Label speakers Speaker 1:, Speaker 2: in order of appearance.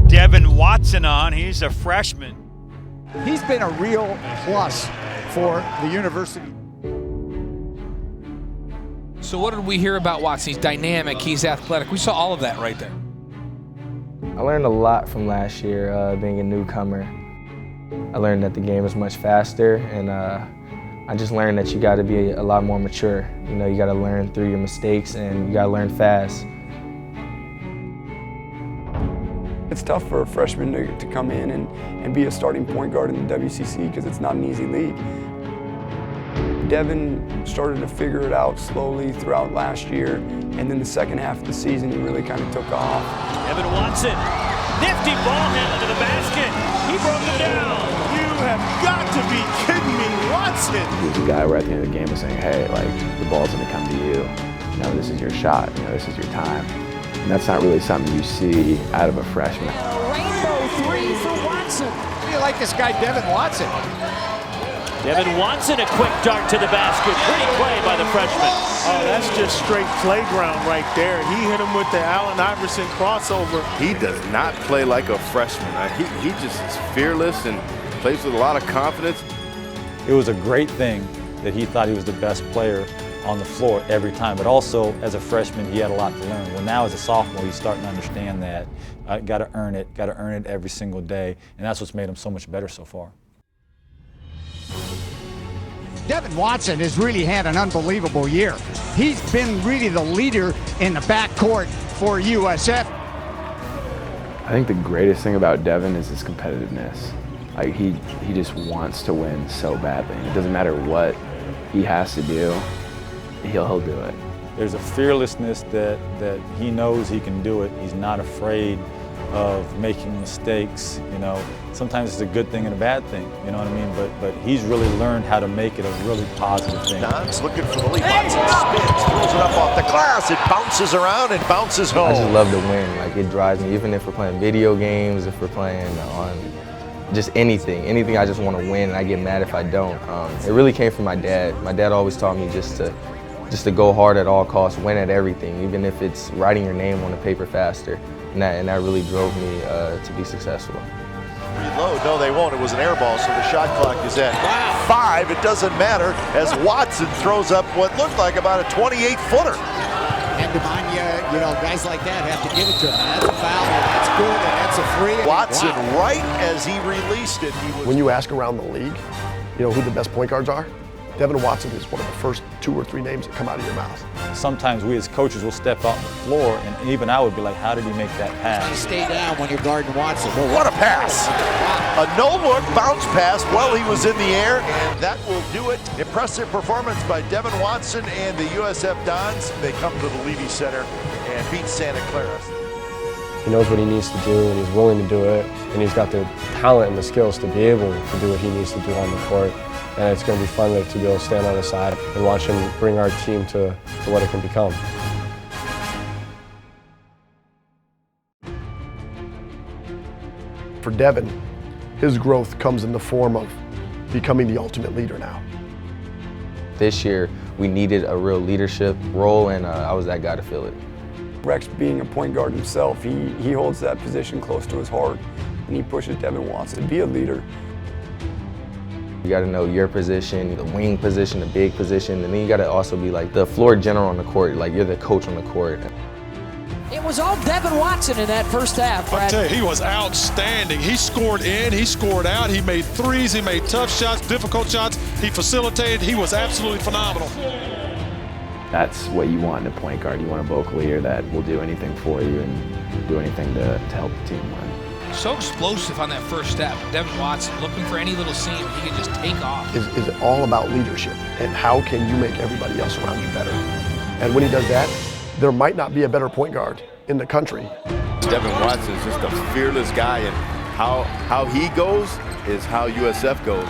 Speaker 1: Devin Watson on. He's a freshman.
Speaker 2: He's been a real plus for the university.
Speaker 3: So what did we hear about Watson? He's dynamic, he's athletic. We saw all of that right there.
Speaker 4: I learned a lot from last year, being a newcomer. I learned that the game is much faster, and I just learned that you got to be a lot more mature. You know, you got to learn through your mistakes, and you got to learn fast.
Speaker 5: It's tough for a freshman to come in and be a starting point guard in the WCC because it's not an easy league. Devin started to figure it out slowly throughout last year, and then the second half of the season he really kind of took off.
Speaker 6: Devin Watson, nifty ball handle to the basket. He broke it down.
Speaker 7: You have got to be kidding me, Watson!
Speaker 8: He's the guy where at the end of the game is saying, hey, like, the ball's gonna come to you. You know, this is your shot, you know, this is your time. And that's not really something you see out of a freshman.
Speaker 2: Rainbow three for Watson. How do you like this guy, Devin Watson?
Speaker 6: Devin Watson, a quick dart to the basket. Pretty play by the freshman.
Speaker 7: Oh, that's just straight playground right there. He hit him with the Allen Iverson crossover.
Speaker 9: He does not play like a freshman. He just is fearless and plays with a lot of confidence.
Speaker 10: It was a great thing that he thought he was the best player on the floor every time, but also as a freshman he had a lot to learn. Well, now as a sophomore he's starting to understand that got to earn it every single day, and that's what's made him so much better so far.
Speaker 2: Devin Watson has really had an unbelievable year. He's been really the leader in the backcourt for USF.
Speaker 8: I think the greatest thing about Devin is his competitiveness. Like, he just wants to win so badly. It doesn't matter what he has to do, he'll do it.
Speaker 10: There's a fearlessness that he knows he can do it. He's not afraid of making mistakes. You know, sometimes it's a good thing and a bad thing, you know what I mean? But he's really learned how to make it a really positive thing.
Speaker 11: Don's looking for the lead. Watson spins, throws it up off the glass. It bounces around and bounces home.
Speaker 4: I just love to win. Like, it drives me, even if we're playing video games, if we're playing on just anything. I just want to win, and I get mad if I don't. It really came from my dad. My dad always taught me just to go hard at all costs, win at everything, even if it's writing your name on the paper faster. And that really drove me to be successful.
Speaker 11: Reload, no they won't, it was an air ball, so the shot clock is at 5. It doesn't matter as Watson throws up what looked like about a 28-footer.
Speaker 2: And Demanya, you know, guys like that have to give it to him. That's a foul, and that's good, and that's a free.
Speaker 11: Watson,
Speaker 2: wow.
Speaker 11: right as he released it.
Speaker 12: When you ask around the league, you know, who the best point guards are, Devin Watson is one of the first 2 or 3 names that come out of your mouth.
Speaker 10: Sometimes we as coaches will step out on the floor, and even I would be like, how did he make that pass?
Speaker 2: Trying to stay down when you're guarding Watson.
Speaker 11: Well, what a pass! A no-look bounce pass while he was in the air, and that will do it. Impressive performance by Devin Watson and the USF Dons. They come to the Levy Center and beat Santa Clara.
Speaker 13: He knows what he needs to do, and he's willing to do it, and he's got the talent and the skills to be able to do what he needs to do on the court. And it's going to be fun to be able to stand on his side and watch him bring our team to what it can become.
Speaker 12: For Devin, his growth comes in the form of becoming the ultimate leader now.
Speaker 4: This year, we needed a real leadership role, and I was that guy to fill it.
Speaker 5: Rex, being a point guard himself, he holds that position close to his heart, and he pushes Devin Watson to be a leader.
Speaker 4: You got to know your position, the wing position, the big position, and then you got to also be like the floor general on the court, like you're the coach on the court.
Speaker 14: It was all Devin Watson in that first half, Brad.
Speaker 15: I tell you, he was outstanding. He scored in, he scored out, he made threes, he made tough shots, difficult shots, he facilitated. He was absolutely phenomenal.
Speaker 8: That's what you want in a point guard. You want a vocal leader that will do anything for you and do anything to help the team win.
Speaker 3: So explosive on that first step. Devin Watson looking for any little seam, he can just take off.
Speaker 12: Is all about leadership and how can you make everybody else around you better. And when he does that, there might not be a better point guard in the country.
Speaker 9: Devin Watson is just a fearless guy, and how he goes is how USF goes.